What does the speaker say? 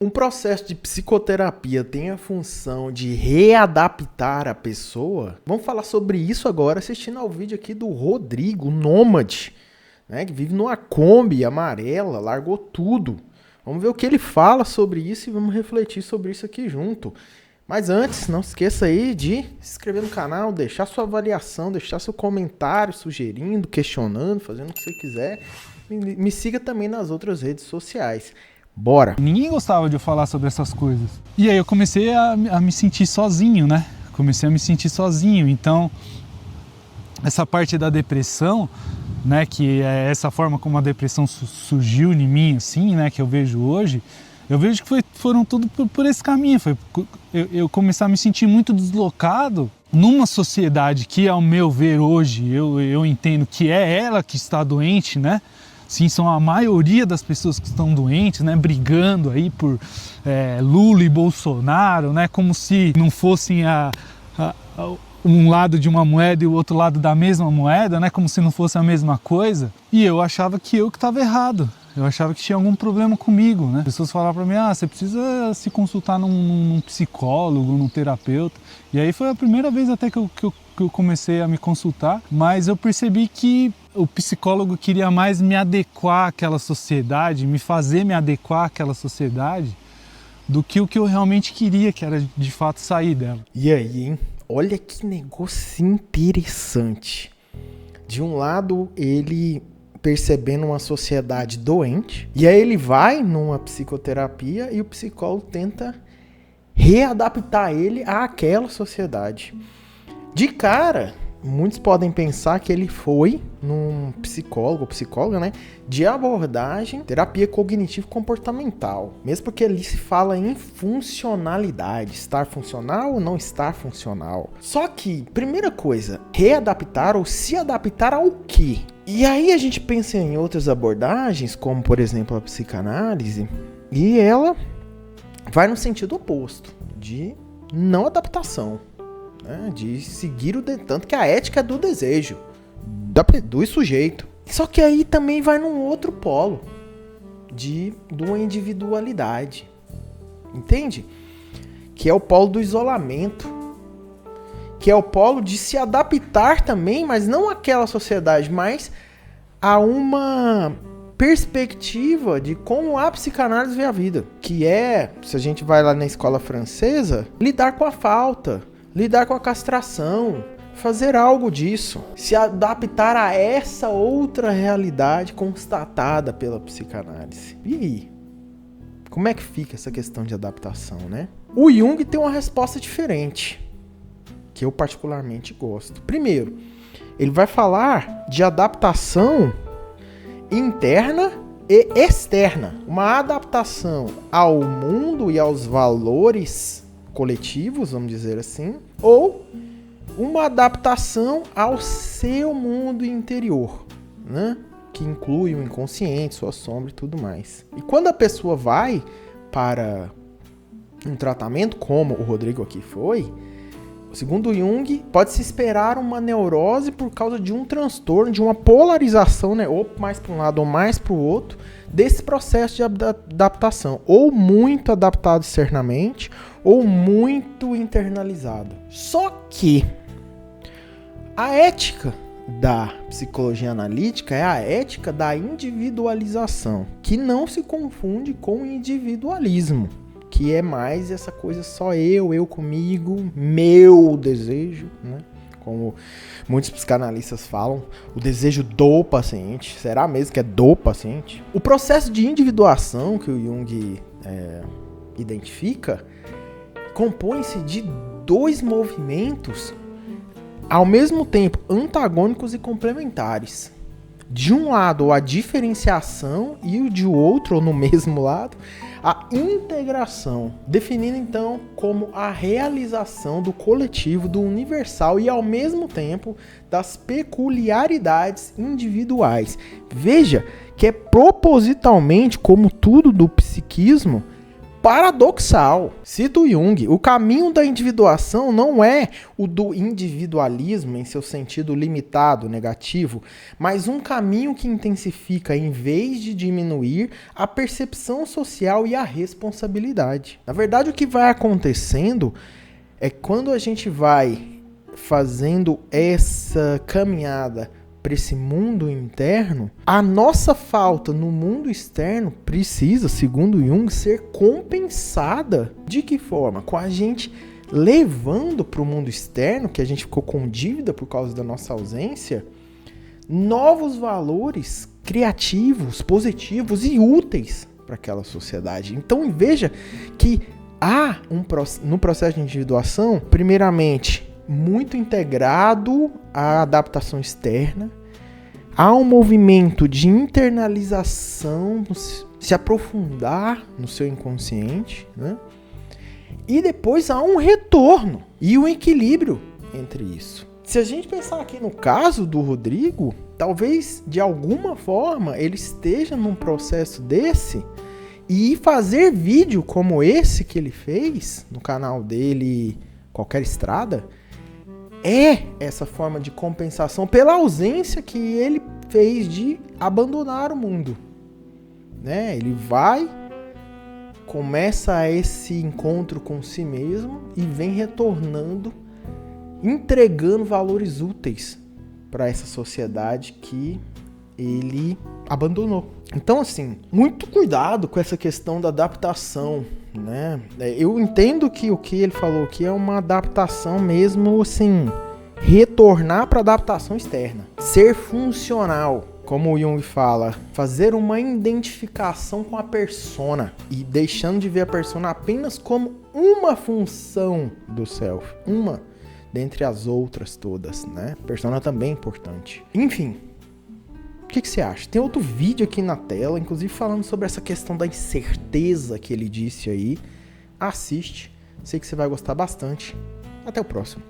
Um processo de psicoterapia tem a função de readaptar a pessoa? Vamos falar sobre isso agora assistindo ao vídeo aqui do Rodrigo, nômade, né, que vive numa Kombi amarela, largou tudo. Vamos ver o que ele fala sobre isso e vamos refletir sobre isso aqui junto. Mas antes, não se esqueça aí de se inscrever no canal, deixar sua avaliação, deixar seu comentário sugerindo, questionando, fazendo o que você quiser. Me siga também nas outras redes sociais. Bora! Ninguém gostava de eu falar sobre essas coisas. E aí eu comecei a me sentir sozinho, né? Comecei a me sentir sozinho. Então, essa parte da depressão, né? Que é essa forma como a depressão surgiu em mim, assim, né? Que eu vejo hoje. Eu vejo que foram tudo por esse caminho. Eu comecei a me sentir muito deslocado numa sociedade que, ao meu ver hoje, eu entendo que é ela que está doente, né? Sim, são a maioria das pessoas que estão doentes, né, brigando aí por Lula e Bolsonaro, né, como se não fossem um lado de uma moeda e o outro lado da mesma moeda, né, como se não fosse a mesma coisa. E eu achava que eu que estava errado. Eu achava que tinha algum problema comigo, né? As pessoas falavam para mim, você precisa se consultar num psicólogo, num terapeuta. E aí foi a primeira vez até que eu comecei a me consultar, mas eu percebi que o psicólogo queria mais me adequar àquela sociedade, me fazer me adequar àquela sociedade, do que o que eu realmente queria, que era de fato sair dela. E aí, hein? Olha que negócio interessante. De um lado, ele percebendo uma sociedade doente, e aí ele vai numa psicoterapia e o psicólogo tenta readaptar ele àquela sociedade. De cara, muitos podem pensar que ele foi num psicóloga, né, de abordagem terapia cognitivo-comportamental, mesmo porque ali se fala em funcionalidade, estar funcional ou não estar funcional. Só que, primeira coisa, readaptar ou se adaptar ao quê? E aí a gente pensa em outras abordagens, como por exemplo a psicanálise, e ela vai no sentido oposto, de não adaptação. De seguir tanto que a ética é do desejo do sujeito. Só que aí também vai num outro polo de uma individualidade, entende? Que é o polo do isolamento, que é o polo de se adaptar também, mas não àquela sociedade, mas a uma perspectiva de como a psicanálise vê a vida, que é, se a gente vai lá na escola francesa, lidar com a falta, lidar com a castração, fazer algo disso, se adaptar a essa outra realidade constatada pela psicanálise. E aí? Como é que fica essa questão de adaptação, né? O Jung tem uma resposta diferente, que eu particularmente gosto. Primeiro, ele vai falar de adaptação interna e externa. Uma adaptação ao mundo e aos valores coletivos, vamos dizer assim, ou uma adaptação ao seu mundo interior, né? Que inclui o inconsciente, sua sombra e tudo mais. E quando a pessoa vai para um tratamento, como o Rodrigo aqui foi, segundo Jung, pode-se esperar uma neurose por causa de um transtorno, de uma polarização, né? Ou mais para um lado ou mais para o outro, desse processo de adaptação. Ou muito adaptado externamente, ou muito internalizado. Só que a ética da psicologia analítica é a ética da individualização, que não se confunde com o individualismo, que é mais essa coisa só eu comigo, meu desejo, né? Como muitos psicanalistas falam, o desejo do paciente. Será mesmo que é do paciente? O processo de individuação que o Jung identifica compõe-se de dois movimentos ao mesmo tempo antagônicos e complementares. De um lado, a diferenciação e o de outro, ou no mesmo lado, a integração, definindo então como a realização do coletivo, do universal e ao mesmo tempo das peculiaridades individuais. Veja que é propositalmente, como tudo do psiquismo, paradoxal. Cito Jung, o caminho da individuação não é o do individualismo em seu sentido limitado, negativo, mas um caminho que intensifica, em vez de diminuir, a percepção social e a responsabilidade. Na verdade, o que vai acontecendo é quando a gente vai fazendo essa caminhada para esse mundo interno, a nossa falta no mundo externo precisa, segundo Jung, ser compensada. De que forma? Com a gente levando para o mundo externo, que a gente ficou com dívida por causa da nossa ausência, novos valores criativos, positivos e úteis para aquela sociedade. Então veja que há no processo de individuação, primeiramente, muito integrado à adaptação externa. Há um movimento de internalização, se aprofundar no seu inconsciente, né? E depois há um retorno e um equilíbrio entre isso. Se a gente pensar aqui no caso do Rodrigo, talvez de alguma forma ele esteja num processo desse, e fazer vídeo como esse que ele fez no canal dele, Qualquer Estrada, é essa forma de compensação pela ausência que ele fez de abandonar o mundo, né? Ele começa esse encontro com si mesmo e vem retornando, entregando valores úteis para essa sociedade que ele abandonou. Então, assim, muito cuidado com essa questão da adaptação, né? Eu entendo que o que ele falou aqui é uma adaptação mesmo, assim, retornar para a adaptação externa. Ser funcional, como o Jung fala, fazer uma identificação com a persona e deixando de ver a persona apenas como uma função do self, uma dentre as outras todas, né? Persona também é importante. Enfim, o que você acha? Tem outro vídeo aqui na tela, inclusive falando sobre essa questão da incerteza que ele disse aí. Assiste, sei que você vai gostar bastante. Até o próximo.